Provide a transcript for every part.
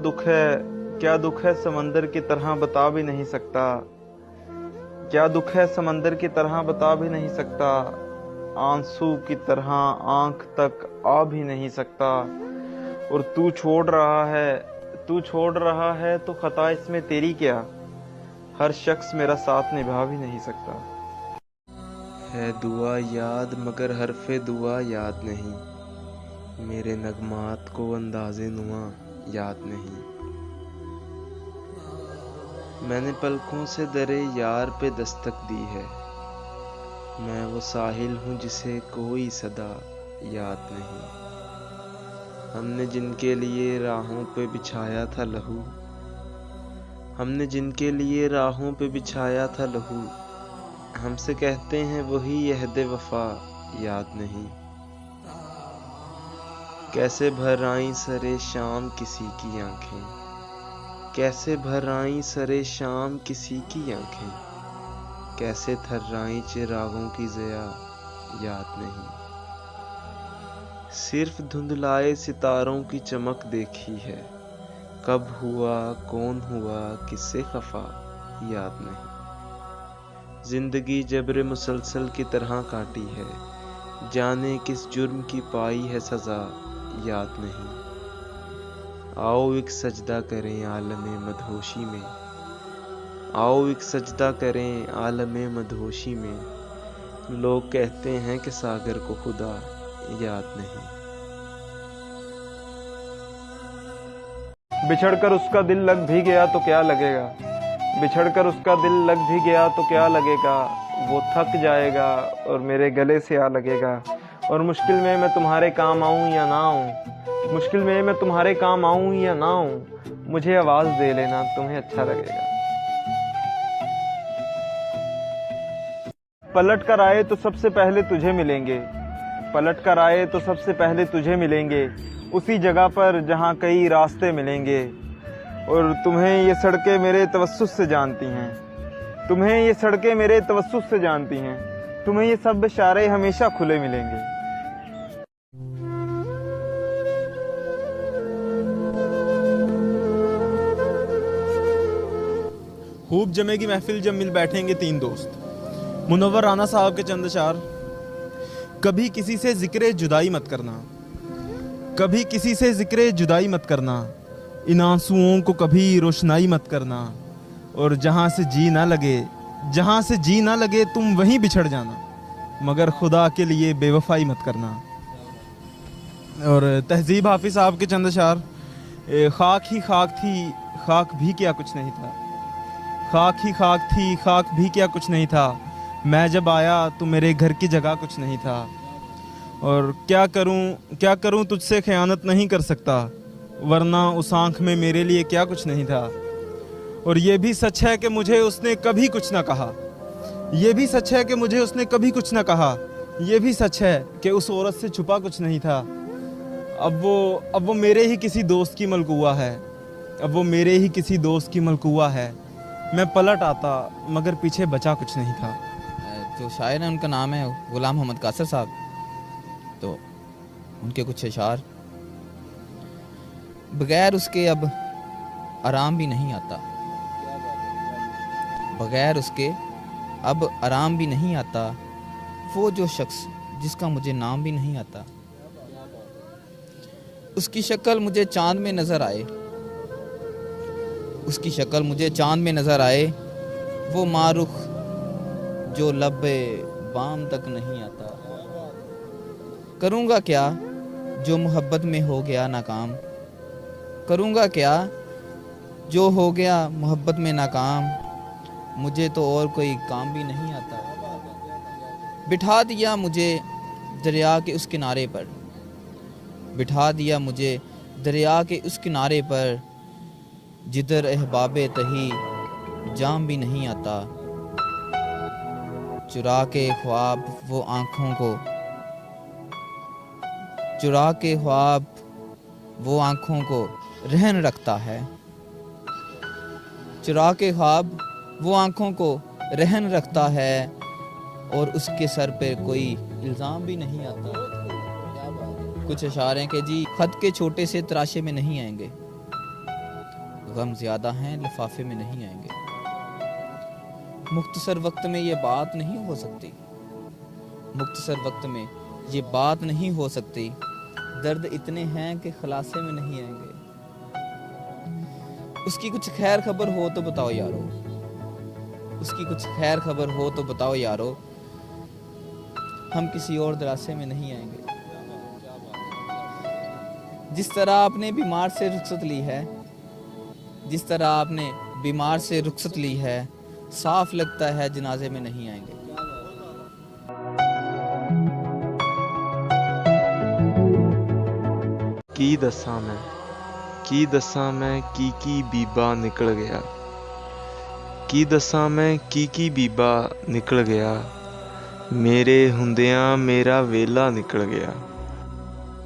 दुख है, क्या दुख है समंदर की तरह बता भी नहीं सकता। क्या दुख है समंदर की तरह बता भी नहीं सकता। आंसू की तरह आंख तक आ भी नहीं सकता। और तू छोड़ रहा है तो खता इसमें तेरी क्या। हर शख्स मेरा साथ निभा भी नहीं सकता। है दुआ याद मगर हरफे दुआ याद नहीं। मेरे नगमात को अंदाज़े नुआ याद नहीं। मैंने पलकों से दरे यार पे दस्तक दी है। मैं वो साहिल हूँ जिसे कोई सदा याद नहीं। हमने जिनके लिए राहों पे बिछाया था लहू। हमने जिनके लिए राहों पे बिछाया था लहू। हमसे कहते हैं वही यहद वफा याद नहीं। कैसे भर आई सरे शाम किसी की आंखें। कैसे भर आई सरे शाम किसी की आंखें। कैसे थर्राई चिरागों की ज़िया याद नहीं। सिर्फ धुंधलाए सितारों की चमक देखी है। कब हुआ कौन हुआ किससे खफा याद नहीं। जिंदगी जबरे मुसलसल की तरह काटी है। जाने किस जुर्म की पाई है सजा याद नहीं। आओ एक सजदा करें आलमे मदहोशी में। आओ एक सजदा करें आलमे मदहोशी में। लोग कहते हैं कि सागर को खुदा याद नहीं। बिछड़कर उसका दिल लग भी गया तो क्या लगेगा। बिछड़कर उसका दिल लग भी गया तो क्या लगेगा। वो थक जाएगा और मेरे गले से आ लगेगा। और मुश्किल में मैं तुम्हारे काम आऊं या ना आऊं। मुश्किल में मैं तुम्हारे काम आऊं या ना आऊं। मुझे आवाज दे लेना तुम्हें अच्छा लगेगा। पलट कर आए तो सबसे पहले तुझे मिलेंगे। पलट कर आए तो सबसे पहले तुझे मिलेंगे। उसी जगह पर जहां कई रास्ते मिलेंगे। और तुम्हें ये सड़कें मेरे तवस्सुस से जानती हैं। तुम्हें ये सड़कें मेरे तवस्सुस से जानती हैं। तुम्हें ये सब इशारे हमेशा खुले मिलेंगे। खूब जमेगी महफिल जब मिल बैठेंगे तीन दोस्त। मुनव्वर राना साहब के चंद अशार। कभी किसी से जिक्र जुदाई मत करना। कभी किसी से जिक्र जुदाई मत करना। इन आंसुओं को कभी रोशनाई मत करना। और जहाँ से जी ना लगे तुम वहीं बिछड़ जाना। मगर खुदा के लिए बेवफाई मत करना। और तहजीब हाफिज साहब के चंद अशार। खाक ही खाक थी खाक भी क्या कुछ नहीं था। खाक ही खाक थी खाक भी क्या कुछ नहीं था। मैं जब आया तो मेरे घर की जगह कुछ नहीं था। और क्या करूं तुझसे ख़यानत नहीं कर सकता। वरना उस आँख में मेरे लिए क्या कुछ नहीं था। और ये भी सच है कि मुझे उसने कभी कुछ ना कहा। ये भी सच है कि मुझे उसने कभी कुछ ना कहा। ये भी सच है कि उस औरत से छुपा कुछ नहीं था। अब वो मेरे ही किसी दोस्त की मलकुआ है। अब वो मेरे ही किसी दोस्त की मलकुआ है। मैं पलट आता मगर पीछे बचा कुछ नहीं था। जो शायर हैं उनका नाम है गुलाम मोहम्मद कासर साहब। तो उनके कुछ अशार। बगैर उसके अब आराम भी नहीं आता। बगैर उसके अब आराम भी नहीं आता। वो जो शख्स जिसका मुझे नाम भी नहीं आता। उसकी शक्ल मुझे चांद में नज़र आए। उसकी शक्ल मुझे चांद में नज़र आए। वो मारुख जो लब्बे बाम तक नहीं आता। करूँगा क्या जो मोहब्बत में हो गया नाकाम। करूँगा क्या जो हो गया मोहब्बत में नाकाम। मुझे तो और कोई काम भी नहीं आता। बिठा दिया मुझे दरिया के उस किनारे पर। बिठा दिया मुझे दरिया के उस किनारे पर। जिधर अहबाबे तही जाम भी नहीं आता। चुरा के ख्वाब वो आँखों को। चुरा के ख्वाब वो आँखों को रहन रखता है। चुरा के ख्वाब वो आँखों को रहन रखता है। और उसके सर पे कोई इल्ज़ाम भी नहीं आता। कुछ इशारे हैं कि जी खत के छोटे से तराशे में नहीं आएंगे। गम ज़्यादा हैं, लिफाफे में नहीं आएंगे। मुख्तसर वक्त में ये बात नहीं हो सकती, मुख्तसर वक्त में ये बात नहीं हो सकती। दर्द इतने हैं कि खलासे में नहीं आएंगे। उसकी कुछ खैर खबर हो तो बताओ यारो, उसकी कुछ खैर खबर हो तो बताओ यारो, हम किसी और दरासे में नहीं आएंगे। जिस तरह आपने बीमार से रुखसत ली है, जिस तरह आपने बीमार से रुखसत ली है, साफ लगता है जनाजे में नहीं आएंगे। की दसा मैं की बीबा निकल गया, की दसा मैं की बीबा निकल गया, मेरे ਹੁੰਦਿਆਂ ਮੇਰਾ ਵੇਲਾ ਨਿਕਲ ਗਿਆ।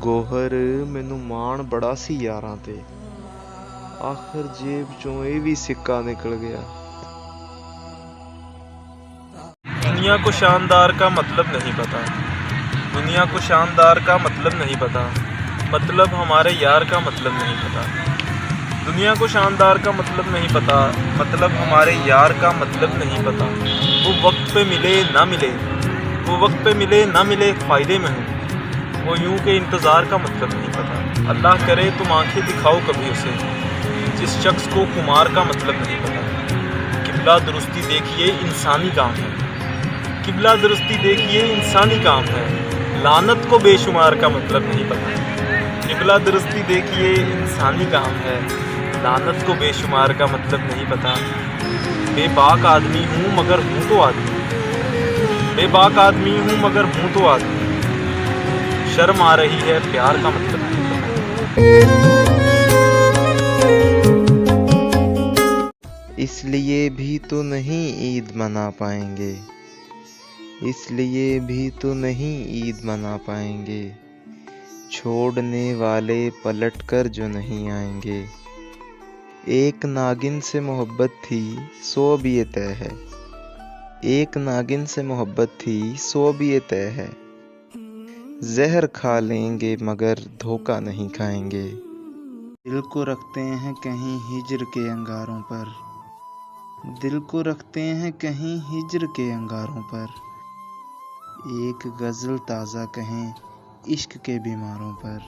ਗੋਹਰ ਮੈਨੂੰ ਮਾਣ ਬੜਾ ਸੀ ਯਾਰਾਂ ਤੇ, ਆਖਰ ਜੇਬ ਚੋਂ ਇਹ ਵੀ ਸਿੱਕਾ ਨਿਕਲ ਗਿਆ। दुनिया को शानदार का मतलब नहीं पता, दुनिया को शानदार का मतलब नहीं पता, मतलब हमारे यार का मतलब नहीं पता। दुनिया को शानदार का मतलब नहीं पता, मतलब हमारे यार का मतलब नहीं पता। वो वक्त पे मिले ना मिले, वो वक्त पे मिले ना मिले फ़ायदे में हूँ, वो यूं के इंतज़ार का मतलब नहीं पता। अल्लाह करे तुम आंखें दिखाओ कभी उसे, जिस शख्स को कुमार का मतलब नहीं पता। किबला दुरुस्ती देखिए इंसानी काम है, किबला दुरुस्ती देखिए इंसानी काम है, लानत को बेशुमार का मतलब नहीं पता। किबला दुरुस्ती देखिए इंसानी काम है, लानत को बेशुमार का मतलब नहीं पता। बेबाक आदमी हूँ मगर हूँ तो आदमी, बेबाक आदमी हूँ मगर हूँ तो आदमी। शर्म आ रही है प्यार का मतलब नहीं पता। इसलिए भी तो नहीं ईद मना पाएंगे, इसलिए भी तो नहीं ईद मना पाएंगे, छोड़ने वाले पलट कर जो नहीं आएंगे। एक नागिन से मोहब्बत थी सो भी ये तय है, एक नागिन से मोहब्बत थी सो भी ये तय है, जहर खा लेंगे मगर धोखा नहीं खाएंगे। दिल को रखते हैं कहीं हिज्र के अंगारों पर, दिल को रखते हैं कहीं हिज्र के अंगारों पर, एक गज़ल ताज़ा कहें इश्क के बीमारों पर,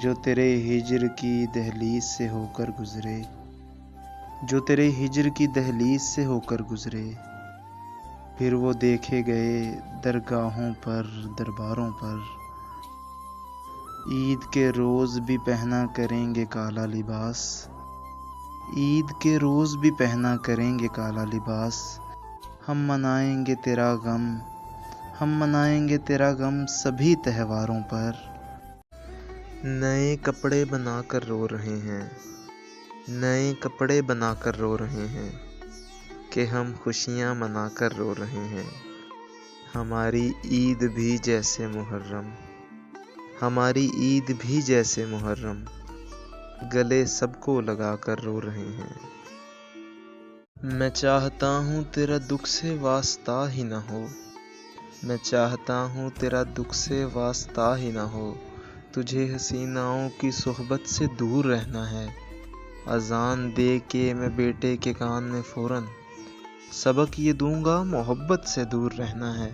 जो तेरे हिज्र की दहलीज से होकर गुज़रे, जो तेरे हिज्र की दहलीज से होकर गुज़रे, फिर वो देखे गए दरगाहों पर दरबारों पर, ईद के रोज़ भी पहना करेंगे काला लिबास, ईद के रोज़ भी पहना करेंगे काला लिबास, हम मनाएंगे तेरा गम, हम मनाएंगे तेरा गम सभी त्योहारों पर। नए कपड़े बनाकर रो रहे हैं, नए कपड़े बनाकर रो रहे हैं, कि हम खुशियाँ मनाकर रो रहे हैं। हमारी ईद भी जैसे मुहर्रम, हमारी ईद भी जैसे मुहर्रम, गले सबको लगाकर रो रहे हैं। मैं चाहता हूँ तेरा दुख से वास्ता ही न हो, मैं चाहता हूँ तेरा दुख से वास्ता ही न हो, तुझे हसीनाओं की सोहबत से दूर रहना है। अजान दे के मैं बेटे के कान में फ़ौरन सबक ये दूंगा मोहब्बत से दूर रहना है।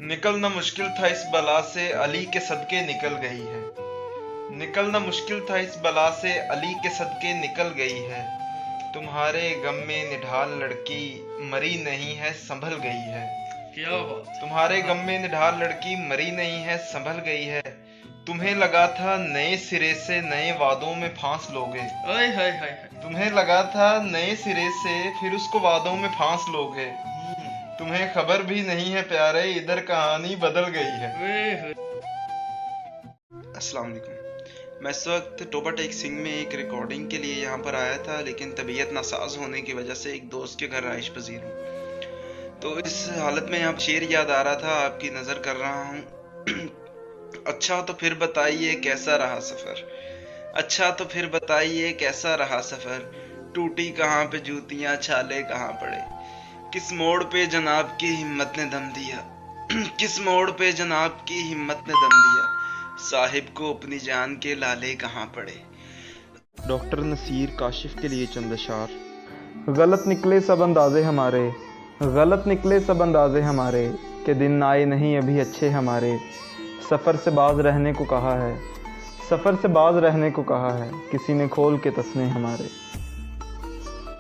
निकलना मुश्किल था इस बला से अली के सदके निकल गई है, निकलना मुश्किल था इस बला से अली के सदके निकल गई है। तुम्हारे गम में निढाल लड़की मरी नहीं है संभल गई है, क्या बात। तुम्हारे गम में निढाल लड़की मरी नहीं है संभल गई है। तुम्हें लगा था नए सिरे से नए वादों में फांस लोगे, तुम्हें लगा था नए सिरे से फिर उसको वादों में फांस लोगे। तुम्हें खबर भी नहीं है प्यारे इधर कहानी बदल गई है। अस्सलाम वालेकुम। मैं इस वक्त टोबा टेक सिंह में एक रिकॉर्डिंग के लिए यहाँ पर आया था, लेकिन तबीयत नासाज होने की वजह से एक दोस्त के घर आइश पजीर हूँ। तो इस हालत में यहाँ शेर याद आ रहा था, आपकी नज़र कर रहा हूँ। अच्छा तो फिर बताइए कैसा रहा सफ़र, अच्छा तो फिर बताइए कैसा रहा सफ़र, टूटी कहाँ पे जूतियाँ छाले कहाँ पड़े, किस मोड़ पे जनाब की हिम्मत ने दम दिया, किस मोड़ पे जनाब की हिम्मत ने दम दिया, साहिब को अपनी जान के लाले कहाँ पड़े। डॉक्टर नसीर काशिफ के लिए चंद अशार। गलत निकले सब अंदाज़े हमारे, गलत निकले सब अंदाज़े हमारे, के दिन आए नहीं अभी अच्छे हमारे। सफ़र से बाज रहने को कहा है, सफ़र से बाज रहने को कहा है, किसी ने खोल के तस्ने हमारे।